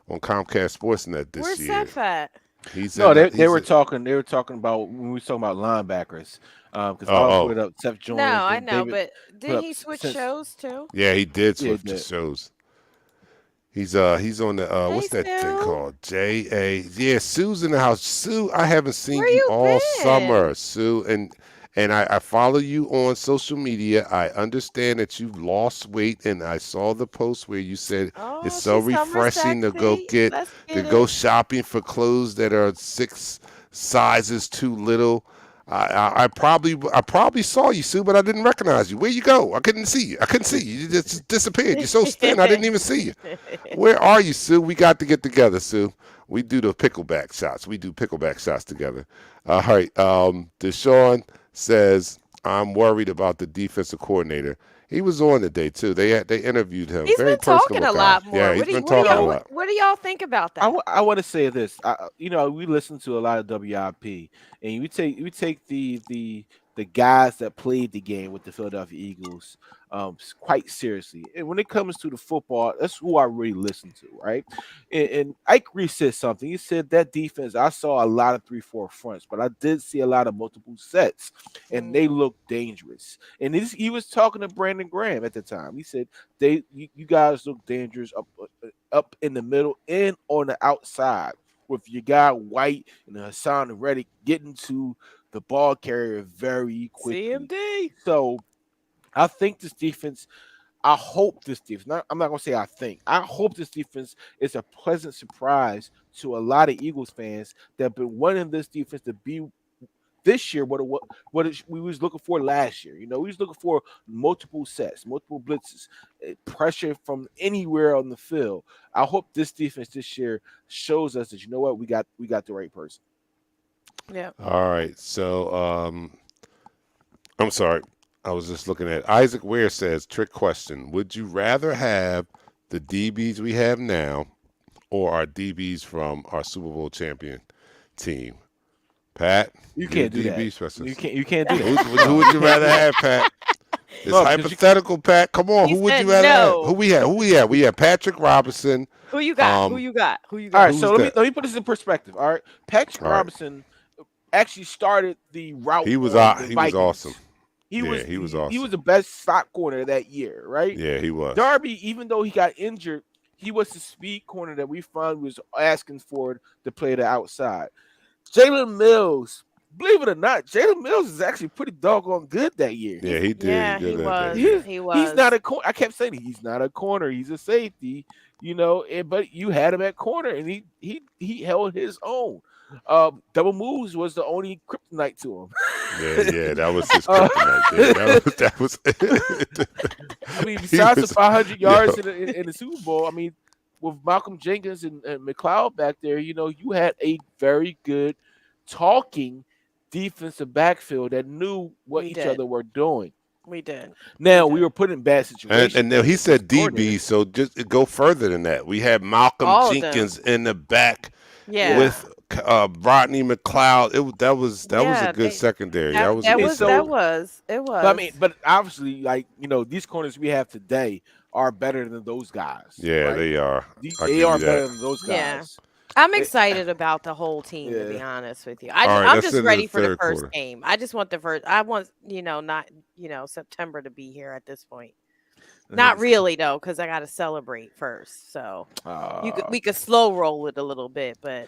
Comcast Sportsnet this Where's year. Seth at? He's No, in- they were he's talking. They were talking about when we were talking about linebackers. Because I Oh, put it up. Seth joined. No, I then know, David but put did up he switch since- shows too? Yeah, he did Yeah, he switch the did. shows. He's on the what's Hey, that thing Sue. called? Yeah, Sue's in the house. Sue, I haven't seen Where you you all been? summer, Sue, and I follow you on social media. I understand that you've lost weight, and I saw the post where you said Oh, it's so she's summer refreshing to go sexy. Let's get go it. shopping for clothes that are 6 sizes too little. I probably saw you, Sue, but I didn't recognize you. Where you go? I couldn't see you. You just disappeared. You're so thin, I didn't even see you. Where are you, Sue? We got to get together, Sue. We do the pickleback shots. We do pickleback shots together. All right. Deshaun says, I'm worried about the defensive coordinator. He was on today too. They interviewed him. He's Very been talking personable a guy. lot more. Yeah, he's What do been talking a y'all, lot. what do y'all think about that? I want to say this. We listen to a lot of WIP, and we take the guys that played the game with the Philadelphia Eagles quite seriously. And when it comes to the football, that's who I really listen to, right? And Ike Reese said something. He said that defense, I saw a lot of 3-4 fronts, but I did see a lot of multiple sets, and they looked dangerous. And he was talking to Brandon Graham at the time. He said, you guys look dangerous up in the middle and on the outside with your guy White and Hassan Reddick getting to the ball carrier very quickly. CMD. So I think this defense, I hope this defense, I'm not going to say I think, I hope this defense is a pleasant surprise to a lot of Eagles fans that have been wanting this defense to be this year what we was looking for last year. We was looking for multiple sets, multiple blitzes, pressure from anywhere on the field. I hope this defense this year shows us that we got the right person. Yeah. All right. So I'm sorry. I was just looking at Isaac Ware says, trick question. Would you rather have the DBs we have now or our DBs from our Super Bowl champion team? Pat? You can't do that. Specialist. You can't do that. Who would you rather have, Pat? It's No, 'cause hypothetical, Pat. Come on. He Who would said you rather no. have? Who we have? We have Patrick Robinson. Who you got? Um, Who you got? All right, Who's so that? let me put this in perspective. All right, Patrick All right. Robinson actually started the route. He was on the he was Vikings. awesome. He Yeah, was he was He awesome. was the best slot corner that year, right? Yeah, he was. Darby, even though he got injured, he was the speed corner that we found was asking for to play the outside. Jalen Mills, believe it or not, Jalen Mills is actually pretty doggone good that year. Yeah, he did. Yeah, he did he that was. day. He was. He's not a corner. I kept saying he's not a corner. He's a safety, but you had him at corner, and he held his own. Double moves was the only kryptonite to him. Yeah, that was his kryptonite. That was. I mean, besides the 500 yards in the Super Bowl, I mean, with Malcolm Jenkins and McLeod back there, you had a very good talking defensive backfield that knew what each other were doing. We did. Now we were put in bad situations. And now he said DB, so just go further than that. We had Malcolm Jenkins in the back with Rodney McLeod. That was a good secondary. That was. But I mean, but obviously, like these corners we have today are better than those guys. Yeah, right? They are. They are better than those guys. Yeah. I'm excited about the whole team, to be honest with you. I'm just ready for the first game. I just want the first. I want not September to be here at this point. Not really though, because I got to celebrate first. So we could slow roll it a little bit, but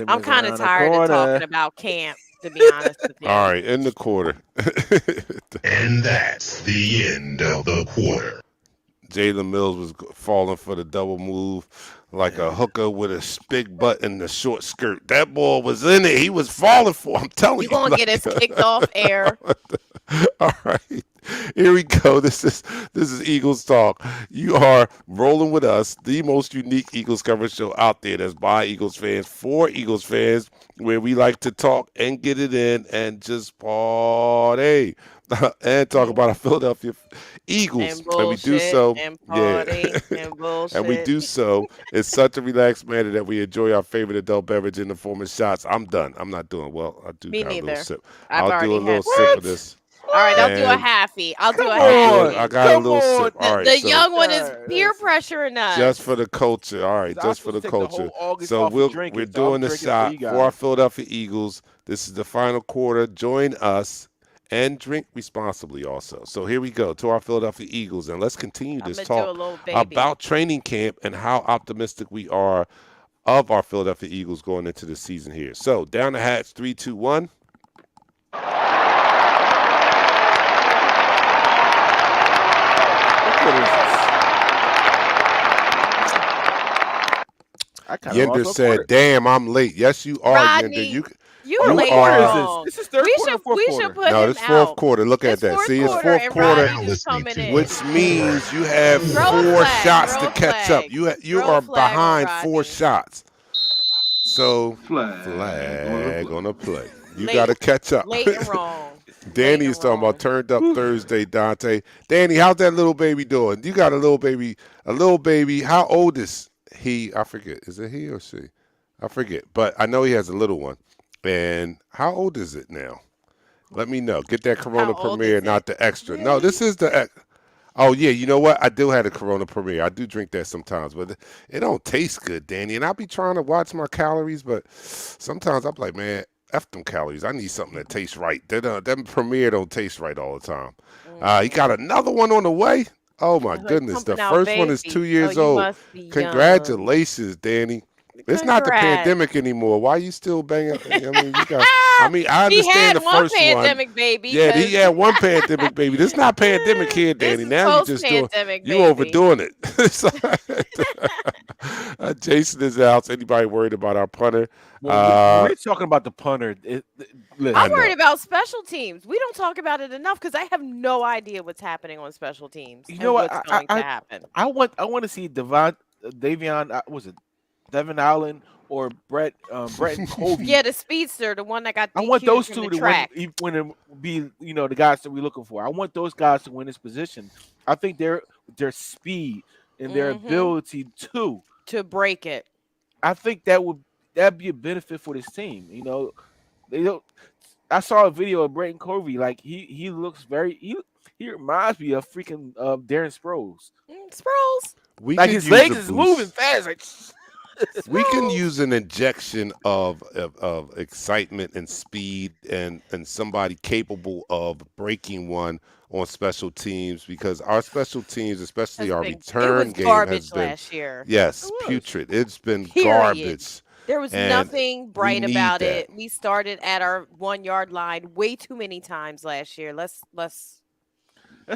I'm kind of tired of talking about camp, to be honest with you. All right, in the quarter. And that's the end of the quarter. Jalen Mills was falling for the double move like a hooker with a big butt and the short skirt. That ball was in it. He was falling for. I'm telling you. You're going to get us kicked off air. All right. Here we go. This is Eagles Talk. You are rolling with us, the most unique Eagles coverage show out there that's by Eagles fans, for Eagles fans, where we like to talk and get it in and just party and talk about our Philadelphia Eagles. And we do so. And party and bullshit. And we do so in such a relaxed manner that we enjoy our favorite adult beverage in the form of shots. I'm done. I'm not doing well. I do got a little sip. I'll do a little sip of this. All right, I'll do a halfie. I got a little sip. All right, the young one is peer pressuring us. Just for the culture. All right, just for the culture. So we're doing the shot for our Philadelphia Eagles. This is the final quarter. Join us and drink responsibly also. So here we go to our Philadelphia Eagles, and let's continue this talk about training camp and how optimistic we are of our Philadelphia Eagles going into the season here. So down the hatch, 3, 2, 1. Yender said, "Damn, I'm late." Yes, you are, Rodney, Yender. You late. Wrong. This is third quarter, fourth quarter. Should put no, this fourth quarter. Look at that. See, it's fourth quarter, which means you have 4 shots to catch up. You are behind 4 shots. So flag on the play. You got to catch up. Late and wrong. Danny is talking about turned up Thursday, Dante. Danny, how's that little baby doing? You got a little baby. How old is he? I forget. Is it he or she? I forget. But I know he has a little one. And how old is it now? Let me know. Get that Corona Premier, not the extra. No, this is the. Oh yeah, you know what? I do have a Corona Premier. I do drink that sometimes, but it don't taste good, Danny. And I be trying to watch my calories, but sometimes I'm like, man, F them calories. I need something that tastes right. Them Premier don't taste right all the time. You got another one on the way? Oh my goodness! The first one is 2 years old. Congratulations, Danny. It's not the pandemic anymore. Why are you still banging? I understand the first one. He had one pandemic baby. Yeah, he had one pandemic baby. This is not pandemic here, Danny. Now you just overdoing it. Jason is out. Anybody worried about our punter? We're talking about the punter. I'm worried about special teams. We don't talk about it enough because I have no idea what's happening on special teams. You know what? What's going to happen? I want to see Davion. Was it Devin Allen or Brett Covey? Yeah, the speedster, the one that got. I want those two to win be the guys that we're looking for. I want those guys to win this position. I think their speed and their ability to break it. I think that'd be a benefit for this team. They don't. I saw a video of Brett Covey. Like he looks he reminds me of freaking Darren Sproles. Sproles. His legs is moving fast. Like. We can use an injection of excitement and speed and somebody capable of breaking one on special teams, because our special teams, especially our return game, has been last year. Yes, putrid. It's been garbage. There was nothing bright about it. We started at our 1 yard line way too many times last year. Let's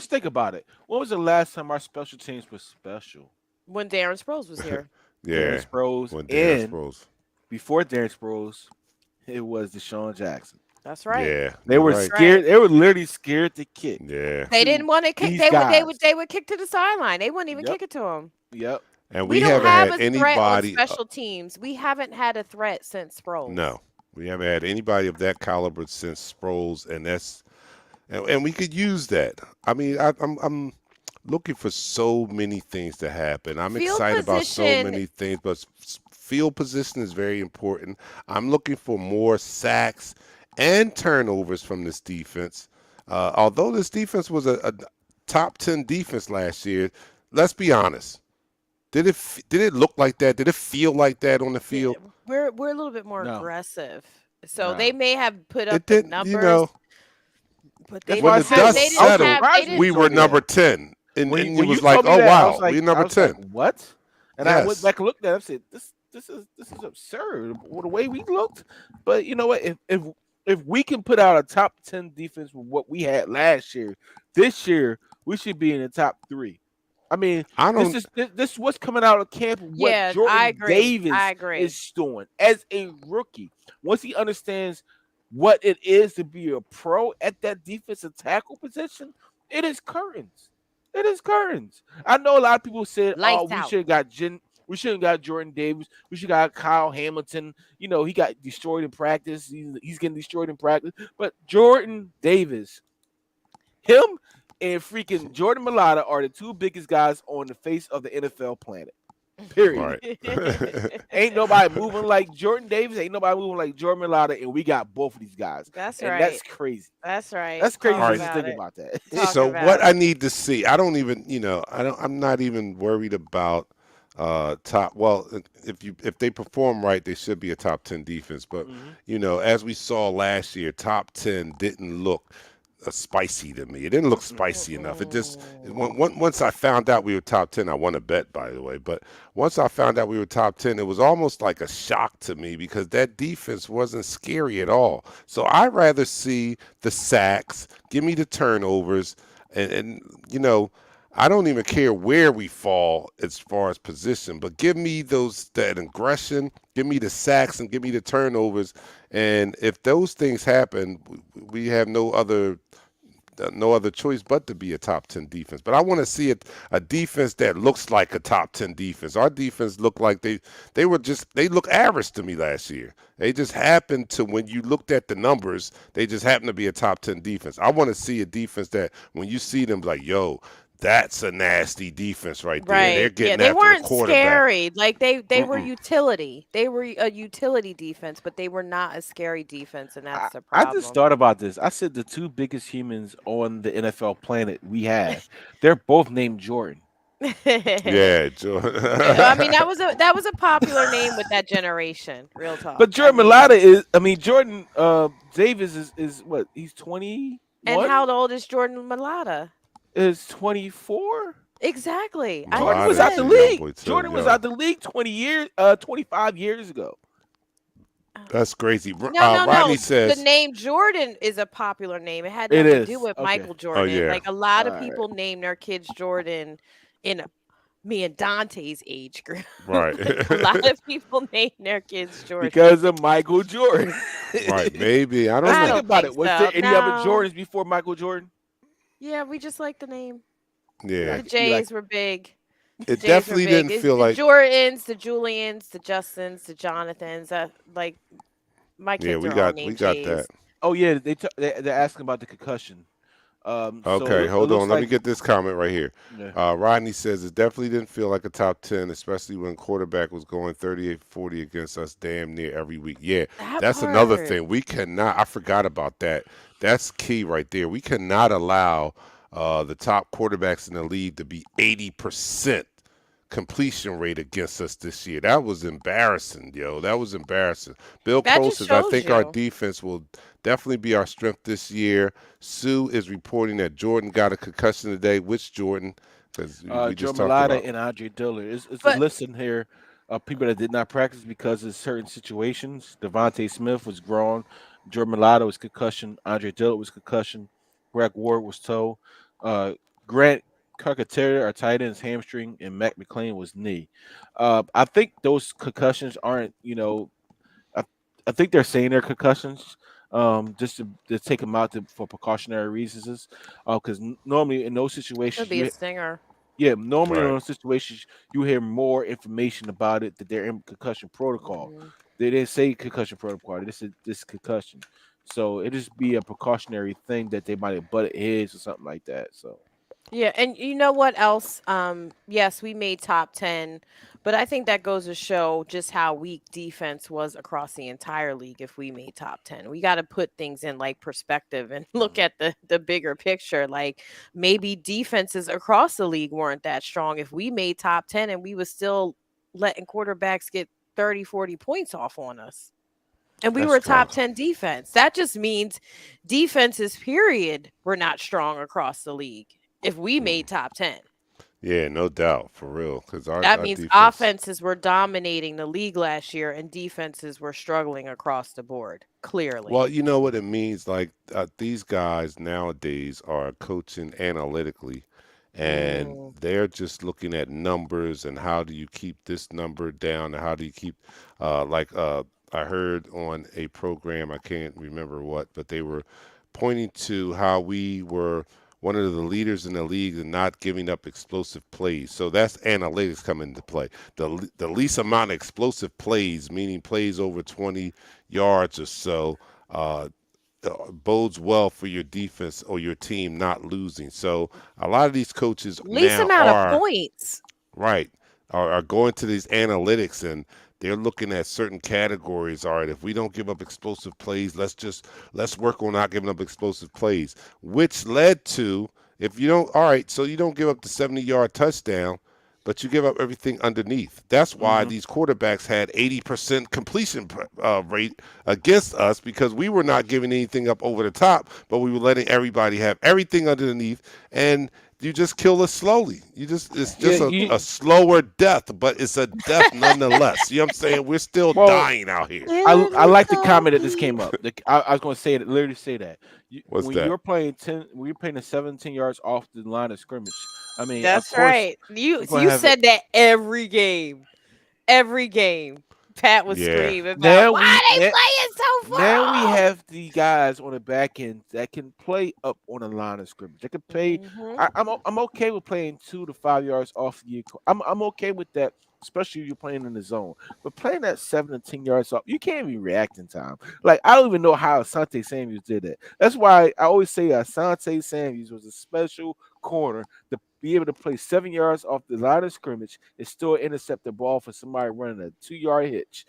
think about it. When was the last time our special teams was special? When Darren Sproles was here. Yeah, Darren Sproles when Darren Sproles. before Darren Sproles, it was Deshaun Jackson. That's right. Yeah, They were right. scared. They were literally scared to kick. Yeah, They didn't want to kick. these They guys. would kick to the sideline. They wouldn't even Yep. kick it to him. Yep. and We we don't haven't have had a threat on anybody. special teams. We haven't had a threat since Sproles. No, we haven't had anybody of that caliber since Sproles, and we could use that. I mean, I'm looking for so many things to happen. I'm Field excited about so position- many things, but field position is very important. I'm looking for more sacks and turnovers from this defense. Although this defense was a top 10 defense last year, let's be honest. Did it look like that? Did it feel like that on the field? We're a little bit more No. aggressive. So No. they may have put up It the didn't, numbers, you know. but That's they why I didn't said have, dust they settled, didn't have, they didn't, We were number 10. And When you was told like, me oh, that, I wow, was like, we're number I was like, 10. what? And I went Yes. back and looked at it. I said, this is absurd. The way we looked. But you know what? If we can put out a top 10 defense with what we had last year, this year we should be in the top 3. I mean, I don't. this is what's coming out of camp. What Yeah, Jordan I agree. Davis I agree. is doing as a rookie. Once he understands what it is to be a pro at that defensive tackle position, it is curtains. It is curtains. I know a lot of people said, Lights "Oh, we out. should have got we shouldn't got Jordan Davis. We should got Kyle Hamilton. You know, he got destroyed in practice. He's getting destroyed in practice. But Jordan Davis, him and freaking Jordan Mailata are the two biggest guys on the face of the NFL planet. Period. Right. Ain't nobody moving like Jordan Davis. Ain't nobody moving like Jordan Mailata, and we got both of these guys. That's and right. That's crazy. That's right. That's crazy Talk just to about think it. about that. Talk So about what it. I need to see, I don't even, I'm not even worried about top. Well, if they perform right, they should be a top 10 defense. But as we saw last year, top 10 didn't look spicy to me. It didn't look spicy enough. It just once I found out we were top 10, I won a bet, by the way. But once I found out we were top 10, it was almost like a shock to me because that defense wasn't scary at all. So I'd rather see the sacks, give me the turnovers, and I don't even care where we fall as far as position, but give me that aggression, give me the sacks, and give me the turnovers. And if those things happen, we have no other choice but to be a top 10 defense. But I want to see a defense that looks like a top 10 defense. Our defense looked like they look average to me last year. They just happened to, when you looked at the numbers, they just happened to be a top 10 defense. I want to see a defense that when you see them, like, yo, that's a nasty defense right there. Right. They're getting they after weren't the quarterback. scary. Like they were utility. They were a utility defense, but they were not a scary defense, and that's the I problem. just thought about this. I said the two biggest humans on the NFL planet we have, they're both named Jordan. Yeah, Joe. I mean, that was a popular name with that generation. Real talk. But Jordan Mailata Jordan Davis is what? He's 20. And how old is Jordan Mailata? Is 24. Exactly. Jordan Mailata was is out the a young league. boy, too, Jordan was yo. out the league 25 years ago. That's crazy. No. Rodney says The name Jordan is a popular name. It had It nothing to is. do with Okay. Michael Jordan. yeah. Like a lot of All right. people name their kids Jordan in me and Dante's age group. right. A lot of people name their kids Jordan. Because of Michael Jordan. Right, maybe. I don't I know. Think about think it. Was so. there any other No. Jordans before Michael Jordan? Yeah, we just like the name. Yeah. The J's were big. It Jays were definitely big. didn't It's feel the like Jordans, the Julians, the Justins, the Jonathans. Like my kids we are all got named that. Jays. Oh yeah, they're asking about the concussion. Okay, hold on. Let me get this comment right here. Yeah. Rodney says it definitely didn't feel like a top 10, especially when quarterback was going 38-40 against us damn near every week. Yeah, That that's another part. thing. We cannot, I forgot about that. That's key right there. We cannot allow the top quarterbacks in the league to be 80% completion rate against us this year. That was embarrassing, yo. That was embarrassing. Bill That Crow just says, I shows think our you. defense will definitely be our strength this year. Sue is reporting that Jordan got a concussion today. Which Jordan? Because we Joe just talked Mailata about. and Andre Dillard. It's a But- list in here of people that did not practice because of certain situations. Devontae Smith was groin. Joe Mailata was concussion. Andre Dillard was concussion. Greg Ward was toe. Grant Carcaterra, our tight end's hamstring, and Mac McClain was knee. I think those concussions aren't, I think they're saying they're concussions, just to take them out for precautionary reasons. Because normally in those Could situations, be a stinger. normally in Right. those situations you hear more information about it that they're in concussion protocol. Mhm. They didn't say concussion protocol. This is this concussion. So it just be a precautionary thing that they might have butted heads or something like that. So Yeah, and you know what else? Yes, we made top 10, but I think that goes to show just how weak defense was across the entire league if we made top 10. We got to put things in like perspective and look at the bigger picture. Like maybe defenses across the league weren't that strong if we made top 10 and we was still letting quarterbacks get 30, 40 points off on us. And we That's were strong. top 10 defense. That just means defenses, period, were not strong across the league if we made top 10. Yeah, no doubt, for real. Because That our means defense. offenses were dominating the league last year and defenses were struggling across the board, clearly. Well, you know what it means. Like these guys nowadays are coaching analytically, and Mm. they're just looking at numbers and how do you keep this number down and how do you keep, like I heard on a program, I can't remember what, but they were pointing to how we were one of the leaders in the league in not giving up explosive plays. So that's analytics come into play. The least amount of explosive plays, meaning plays over 20 yards or so, uh, bodes well for your defense or your team not losing. So a lot of these coaches Least now amount of are points. right are going to these analytics and they're looking at certain categories. All right, if we don't give up explosive plays, let's work on not giving up explosive plays, which led to if you don't all right, so you don't give up the 70-yard touchdown, but you give up everything underneath. That's why hmm these quarterbacks had 80% completion rate against us because we were not giving anything up over the top, but we were letting everybody have everything underneath, and you just kill us slowly. It's yeah, just a slower death, but it's a death nonetheless. You know what I'm saying? We're still well, dying out here. I like the comment that just came up. I was going to say it, literally say that What's that? when you're playing the 17 yards off the line of scrimmage. I mean, of That's course, right. You you're going to you have it. said that every game. Every game. Pat was Yeah. screaming about Now why they now, playing so now we far. have the guys on the back end that can play up on the line of scrimmage. They can play. Hmm. I'm okay with playing 2 to 5 yards off the. I'm okay with that, especially if you're playing in the zone. But playing that 7 to 10 yards off, you can't be reacting time. Like I don't even know how Asante Samuels did that. That's why I always say Asante Samuels was a special corner to be able to play 7 yards off the line of scrimmage and still intercept the ball for somebody running a 2 yard hitch.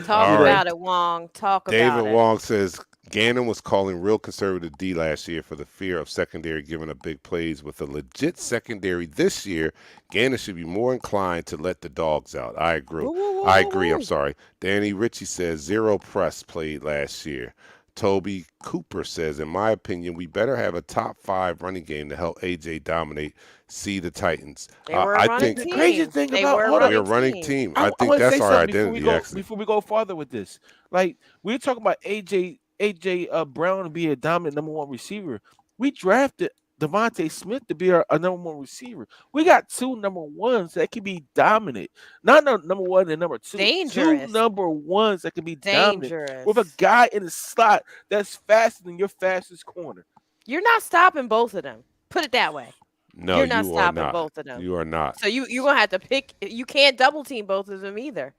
Talk You All know, right. about it, Wong. Talk David about it. Wong says Gannon was calling real conservative D last year for the fear of secondary giving up big plays. With a legit secondary this year, Gannon should be more inclined to let the dogs out. I agree. Woo, woo, woo, I woo, agree. I'm woo. sorry. Danny Ritchie says 0 press played last year. Toby Cooper says, in my opinion, we better have a top 5 running game to help AJ dominate. See the Titans. They were a I running think the crazy team. thing They about were a hold up, we're a running running team. team. I I think want to that's say our something before we identity, go actually. farther with this. Like we're talking about AJ Brown to be a dominant number one receiver. We drafted Devontae Smith to be our number one receiver. We got 2 number 1s that can be dominant. Not no number 1 and number 2. 2 Dangerous. number 1s that can be dominant with a Dangerous. guy in the slot that's faster than your fastest corner. You're not stopping both of them. Put it that way. No, You're not you are stopping not. both of them. You are not. So you're gonna have to pick. You can't double team both of them either.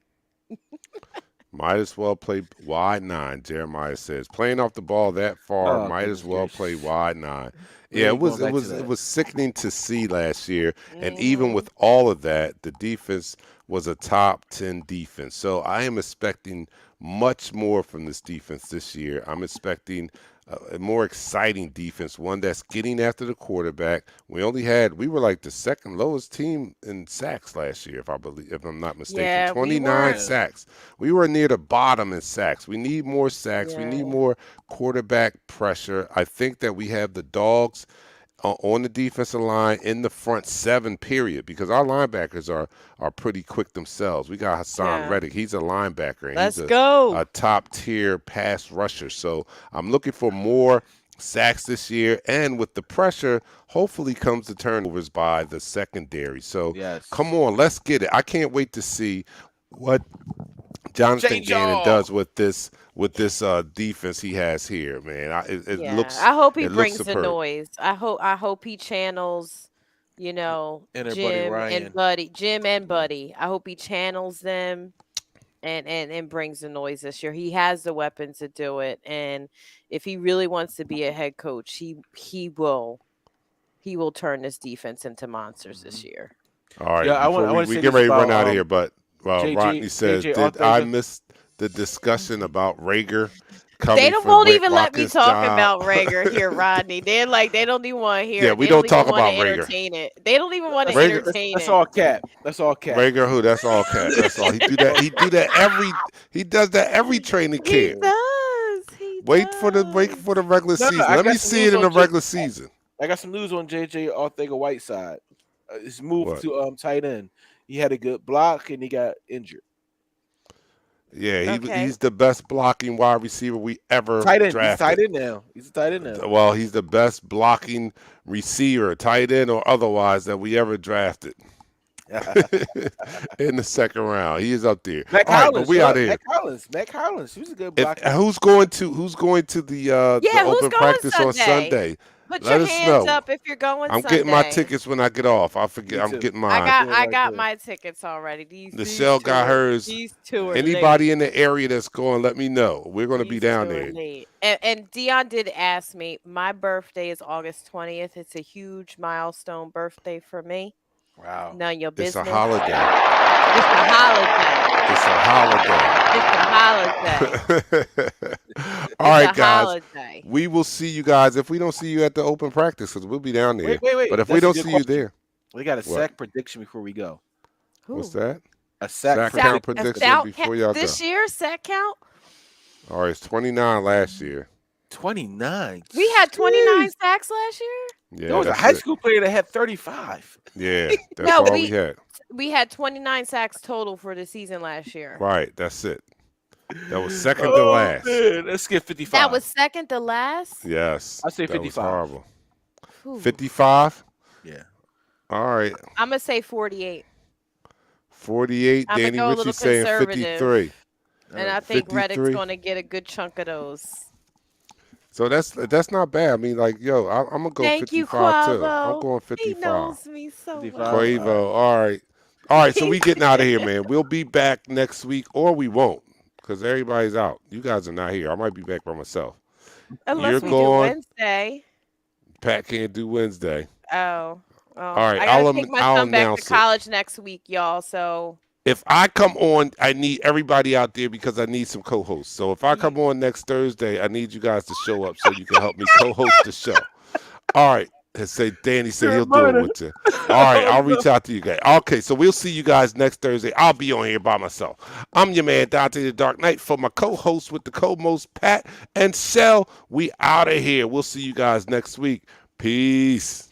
Might as well play wide 9, Jeremiah says. Playing off the ball that far, Oh might as goodness well play gracious. wide 9. We Yeah, ain't going back to it that. was sickening to see last year. And even Hmm. with all of that, the defense was a top 10 defense. So I am expecting much more from this defense this year. I'm expecting a more exciting defense, one that's getting after the quarterback. We were like the second lowest team in sacks last year, if I'm not mistaken. Yeah, we 29 weren't. Yeah. sacks. We were near the bottom in sacks. We need more sacks. We need Yeah. more quarterback pressure. I think that we have the dogs on the defensive line in the front 7 period because our linebackers are pretty quick themselves. We got Hassan Yeah. Reddick. He's a linebacker and Let's he's go. a top tier pass rusher. So I'm looking for more sacks this year, and with the pressure hopefully comes the turnovers by the secondary. So come Yes. on, let's get it. I can't wait to see what Jonathan Gannon does with this defense he has here, man. It looks. I hope he it brings looks the superb. noise. I hope he channels, Jim and Buddy. I hope he channels them and brings the noise this year. He has the weapons to do it, and if he really wants to be a head coach, he will turn this defense into monsters this year. All right, we get ready to run out of here, but Rodney says, did I miss the discussion about Rager? They won't even let me talk about Rager here, Rodney. They're like, they don't even want to hear it. Yeah, we don't talk about Rager. They don't even want to entertain it. That's all cap. Rager who? That's all cap. That's all. He does that every training camp. He Wait for the regular season. Let me see it in the regular season. I got some news on JJ Arcega-Whiteside. His move to tight end. He had a good block and he got injured. Yeah, he's the best blocking wide receiver we ever drafted. He's tight end now. Well, he's the best blocking receiver, tight end or otherwise, that we ever drafted in the second round. He is up there. Matt Collins, we out here. Matt Collins. He was a good blocker. Who's going to the open practice on Sunday? Put your hands up if you're going. I'm getting my tickets when I get off. I forget. I'm getting mine. I got my tickets already. Michelle got hers. These two are Anybody late. in the area that's going, let me know. We're going to be down there. And Dion did ask me. My birthday is August 20th. It's a huge milestone birthday for me. Wow. None of your business. It's a holiday. All right, guys. We will see you guys. If we don't see you at the open practice, because we'll be down there. Wait. But if we don't see you there. We got a sack prediction before we go. What's that? A sack count prediction before y'all go. This year, sack count? All right, it's 29 last year. 29? We had 29 sacks last year? Yeah, there was a high school player that had 35. Yeah, that's all we had. We had 29 sacks total for the season last year. Right, that's it. That was second to last. Man, let's get 55. That was second to last? Yes. I say 55. That was horrible. 55? Yeah. All right. I'm going to say 48. 48. Danny Ritchie saying 53. And I think 53. Reddick's going to get a good chunk of those. So that's not bad. I mean, like, yo, I'm going to go 55 too. I'm going 55. He knows me so well. Quavo. All right. So we getting out of here, man. We'll be back next week, or we won't, because everybody's out. You guys are not here. I might be back by myself. Unless we do Wednesday. Pat can't do Wednesday. Oh. All right. I gotta take my son back to college next week, y'all. So if I come on, I need everybody out there because I need some co-hosts. So if I come on next Thursday, I need you guys to show up so you can help me co-host the show. All right. Danny said he'll do it with you. All right, I'll reach out to you guys. Okay, so we'll see you guys next Thursday. I'll be on here by myself. I'm your man, Dante the Dark Knight. For my co-host with the co-most, Pat and Shell, we out of here. We'll see you guys next week. Peace.